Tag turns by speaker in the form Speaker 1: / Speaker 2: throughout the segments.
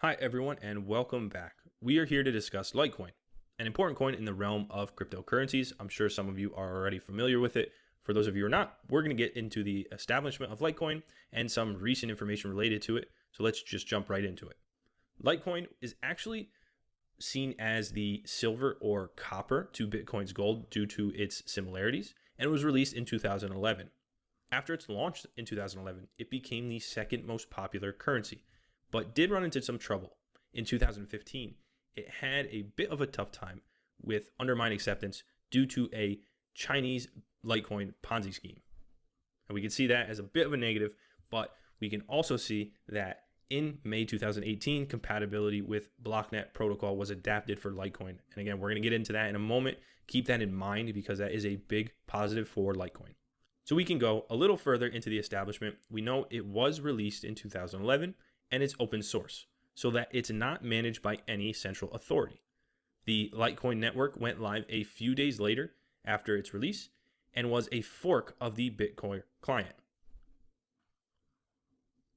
Speaker 1: Hi everyone and welcome back. We are here to discuss Litecoin, an important coin in the realm of cryptocurrencies. I'm sure some of you are already familiar with it. For those of you who are not, we're going to get into the establishment of Litecoin and some recent information related to it. So let's just jump right into it. Litecoin is actually seen as the silver or copper to Bitcoin's gold due to its similarities, and it was released in 2011. After its launch in 2011, it became the second most popular currency, but did run into some trouble. In 2015, it had a bit of a tough time with undermined acceptance due to a Chinese Litecoin Ponzi scheme. And we can see that as a bit of a negative, but we can also see that in May 2018, compatibility with Blocknet protocol was adapted for Litecoin. And again, we're going to get into that in a moment. Keep that in mind because that is a big positive for Litecoin. So we can go a little further into the establishment. We know it was released in 2011 and it's open source, so that it's not managed by any central authority. The Litecoin network went live a few days later after its release and was a fork of the Bitcoin client.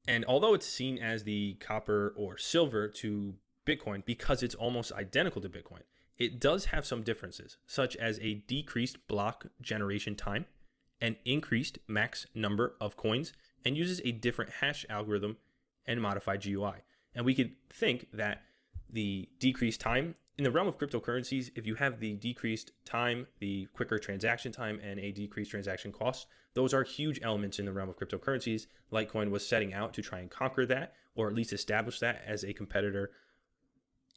Speaker 1: And although it's seen as the copper or silver to Bitcoin because it's almost identical to Bitcoin, it does have some differences, such as a decreased block generation time, an increased max number of coins, and uses a different hash algorithm and modified GUI. And we could think that the decreased time in the realm of cryptocurrencies, if you have the decreased time, the quicker transaction time, and a decreased transaction cost, those are huge elements in the realm of cryptocurrencies. Litecoin was setting out to try and conquer that, or at least establish that as a competitor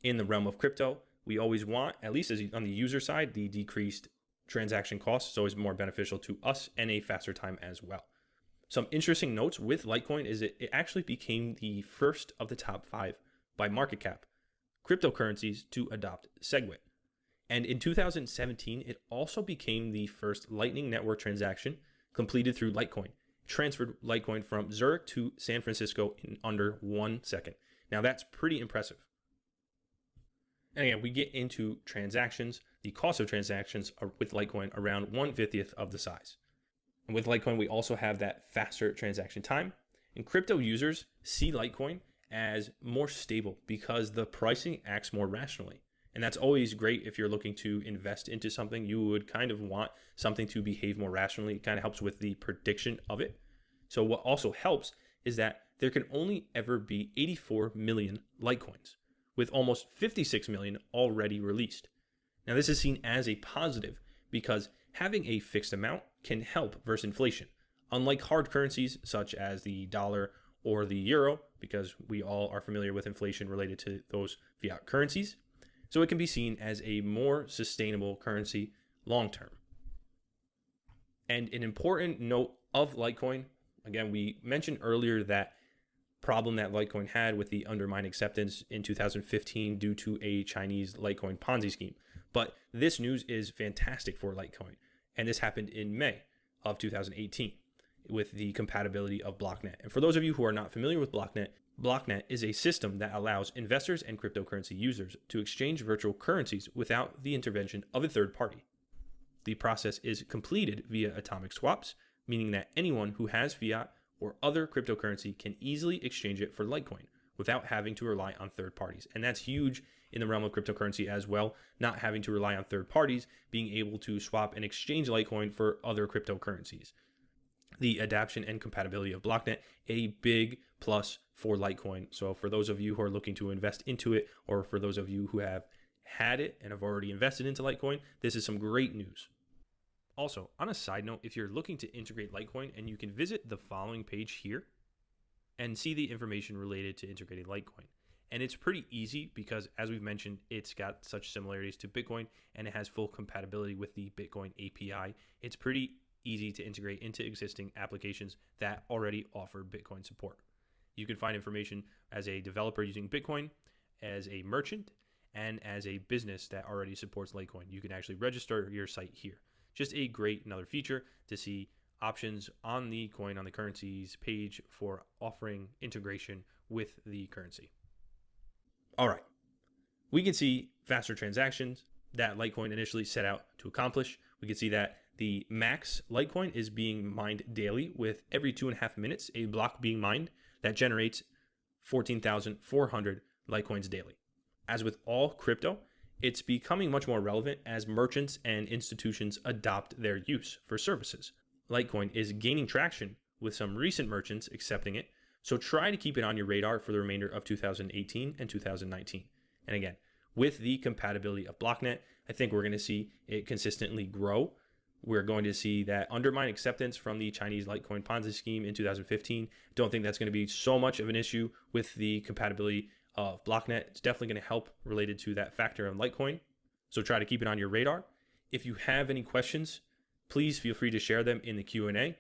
Speaker 1: in the realm of crypto. We always want, at least as on the user side, the decreased transaction cost is always more beneficial to us and a faster time as well. Some interesting notes with Litecoin is it actually became the first of the top 5 by market cap cryptocurrencies to adopt SegWit. And in 2017, it also became the first Lightning Network transaction completed through Litecoin. It transferred Litecoin from Zurich to San Francisco in under 1 second. Now that's pretty impressive. And again, we get into transactions. The cost of transactions are with Litecoin around 1/50th of the size. And with Litecoin, we also have that faster transaction time. And crypto users see Litecoin as more stable because the pricing acts more rationally. And that's always great if you're looking to invest into something. You would kind of want something to behave more rationally. It kind of helps with the prediction of it. So what also helps is that there can only ever be 84 million Litecoins, with almost 56 million already released. Now this is seen as a positive because having a fixed amount can help versus inflation, unlike hard currencies such as the dollar or the euro, because we all are familiar with inflation related to those fiat currencies. So it can be seen as a more sustainable currency long term. And an important note of Litecoin, again, we mentioned earlier that problem that Litecoin had with the undermined acceptance in 2015 due to a Chinese Litecoin Ponzi scheme. But this news is fantastic for Litecoin. And this happened in May of 2018 with the compatibility of Blocknet. And for those of you who are not familiar with Blocknet, Blocknet is a system that allows investors and cryptocurrency users to exchange virtual currencies without the intervention of a third party. The process is completed via atomic swaps, meaning that anyone who has fiat or other cryptocurrency can easily exchange it for Litecoin without having to rely on third parties. And that's huge in the realm of cryptocurrency as well, not having to rely on third parties, being able to swap and exchange Litecoin for other cryptocurrencies. The adaptation and compatibility of Blocknet, a big plus for Litecoin. So for those of you who are looking to invest into it, or for those of you who have had it and have already invested into Litecoin, this is some great news. Also, on a side note, if you're looking to integrate Litecoin, and you can visit the following page here and see the information related to integrating Litecoin. And it's pretty easy because, as we've mentioned, it's got such similarities to Bitcoin and it has full compatibility with the Bitcoin API. It's pretty easy to integrate into existing applications that already offer Bitcoin support. You can find information as a developer using Bitcoin, as a merchant, and as a business that already supports Litecoin. You can actually register your site here. Just a great another feature to see options on the coin, on the currencies page for offering integration with the currency. All right, we can see faster transactions that Litecoin initially set out to accomplish. We can see that the max Litecoin is being mined daily, with every 2.5 minutes a block being mined that generates 14,400 Litecoins daily. As with all crypto, it's becoming much more relevant as merchants and institutions adopt their use for services. Litecoin is gaining traction with some recent merchants accepting it, so try to keep it on your radar for the remainder of 2018 and 2019. And again, with the compatibility of BlockNet, I think we're going to see it consistently grow. We're going to see that undermine acceptance from the Chinese Litecoin Ponzi scheme in 2015. Don't think that's going to be so much of an issue with the compatibility of BlockNet. It's definitely going to help related to that factor of Litecoin. So try to keep it on your radar. If you have any questions, please feel free to share them in the Q&A.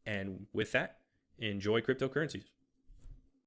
Speaker 1: And with that, enjoy cryptocurrencies.